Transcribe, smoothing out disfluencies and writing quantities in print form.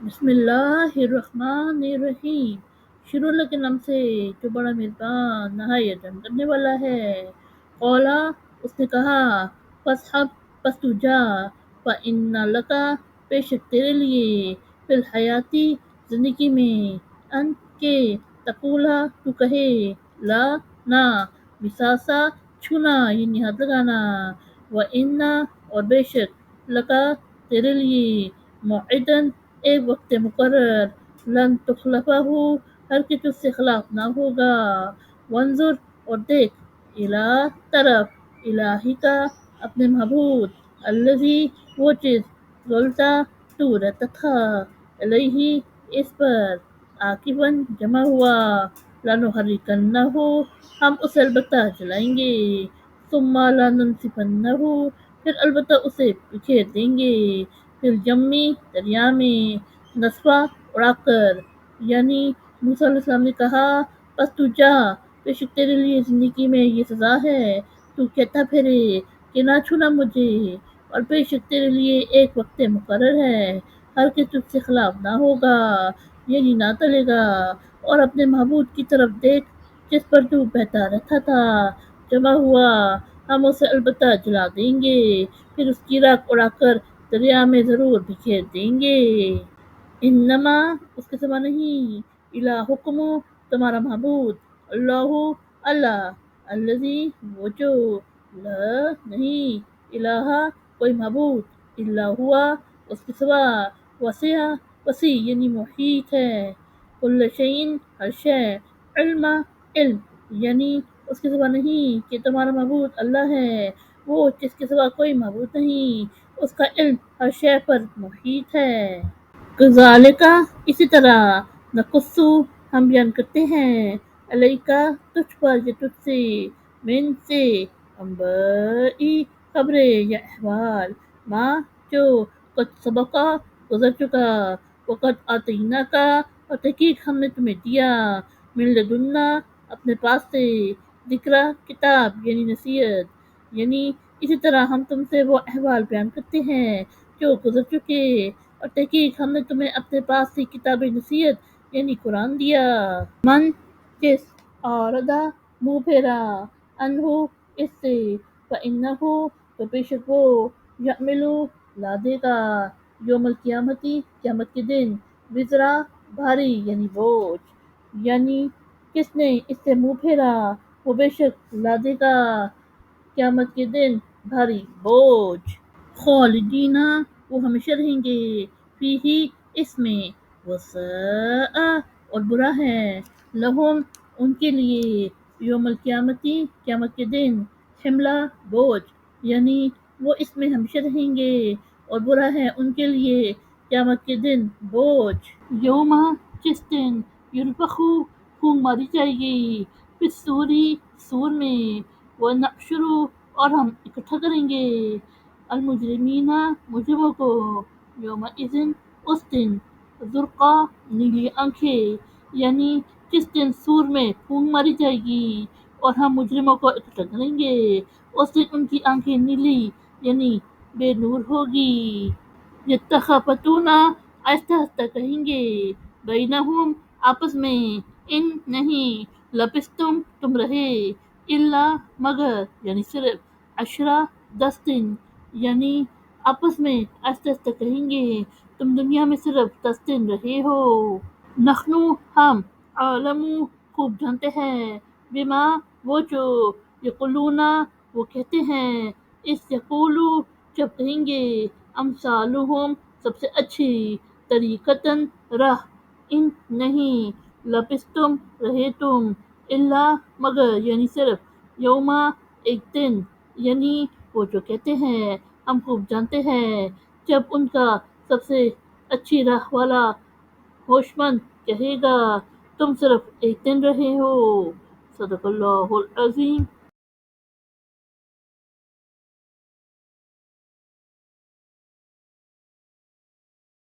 بسم اللہ الرحمن الرحیم۔ شروع اللہ کے نام سے جو بڑا مہربان نہایت رحم کرنے والا ہے۔ قولا اس نے کہا، فاصحب پس تو جا، فإن لک بے شک تیرے لیے، فی الحیاتی زندگی میں، ان کے تقولا تو کہے، لا نہ، مساسا چھونا یعنی ہاتھ لگانا، وإن اور بے شک، لکا تیرے لیے، موعدن ایک وقت مقرر، لن تخلفہ ہر کہ تجھ سے خلاف نہ ہوگا، وانظر اور دیکھ، الی طرف، الہی کا اپنے معبود، الذی وہ چیز، ظلتا تو رہتا تھا، علیہ اس پر، عاکفاً جمع ہوا، لنحرکنہ ہم اسے البتہ جلائیں گے، ثم لننسفنہ پھر البتہ اسے بکھیر دیں گے، پھر جمی دریا میں، نسفا اڑا کر، یعنی موسیٰ علیہ السلام نے کہا، پس تو جا، بے شک تیرے لیے زندگی میں یہ سزا ہے، تو کہتا پھرے کہ نہ چھونا مجھے، اور بے شک تیرے لیے ایک وقت مقرر ہے، ہر کہ تجھ سے خلاف نہ ہوگا، یعنی نہ ٹلے گا، اور اپنے معبود کی طرف دیکھ جس پر تو بہتا رہتا تھا، جمع ہوا، ہم اسے البتہ جلا دیں گے، پھر اس کی راکھ اڑا کر دریا میں ضرور بکھیر دیں گے۔ انما اس کے سوا نہیں، الہکم تمہارا معبود، اللہ اللہ، الذی وہ جو، لا نہیں، الہ کوئی معبود، الا ہوا اس کے سوا، وسع وسیع یعنی محیط ہے، کل شیء ہر شے، علم علم یعنی اس کے سوا نہیں کہ تمہارا معبود اللہ ہے، وہ جس کے سوا کوئی معبود نہیں، اس کا علم ہر شے پر محیط ہے۔ کذالک اسی طرح، نقص ہم بیان کرتے ہیں، علیک تجھ پر یا تجھ سے، من سے، انباء خبریں یا احوال، ما جو قد سبقا گزر چکا، وقد آتیناک اور تحقیق ہم نے تمہیں دیا، من لدنا اپنے پاس سے، ذکرا کتاب یعنی نصیحت، یعنی اسی طرح ہم تم سے وہ احوال بیان کرتے ہیں جو گزر چکے، اور تحقیق ہم نے تمہیں اپنے پاس سے کتاب نصیحت یعنی قرآن دیا۔ من جس، اعرض منہ پھیرا، عنہ اس سے، فإنہ تو بے شک وہ، یحمل لا دے گا، یوم القیامتی قیامت کے دن، وزرا بھاری یعنی بوجھ، یعنی کس نے اس سے منہ پھیرا، وہ بے شک لا دے گا قیامت کے دن بھاری بوجھ، خالدین وہ ہمیشہ رہیں گے، فیہ اس میں، وساء اور برا ہے، لہم ان کے لیے، یوم القیامتی قیامت کے دن، حملہ بوجھ، یعنی وہ اس میں ہمیشہ رہیں گے، اور برا ہے ان کے لیے قیامت کے دن بوجھ، یوم جس دن، ینفخ پھونک ماری جائے گی، فی الصور صور میں، ونحشر اور ہم اکٹھا کریں گے، المجرمین مجرموں کو، یومئذ اس دن، زرقا نیلی آنکھیں، یعنی جس دن صور میں پھونک ماری جائے گی اور ہم مجرموں کو اکٹھا کریں گے، اس دن ان کی آنکھیں نیلی یعنی بے نور ہوگی، یتخافتون آہستہ آہستہ کہیں گے، بینہم آپس میں، ان نہیں، لبستم تم رہے، الا مگر یعنی صرف، عشرہ 10 دن، یعنی آپس میں آہستہ آہستہ کہیں گے تم دنیا میں صرف 10 دن رہے ہو، نحن ہم، عالم خوب جانتے ہیں، بما وہ جو، یقولون وہ کہتے ہیں، اس یقولو جب کہیں گے، امثالہم سب سے اچھی، طریقتاً راہ، ان نہیں، لبستم رہے تم، الا مگر یعنی صرف، یوما ایک دن، یعنی وہ جو کہتے ہیں ہم خوب جانتے ہیں، جب ان کا سب سے اچھی راہ والا ہوشمند کہے گا تم صرف ایک دن رہے ہو، صدق اللہ العظیم۔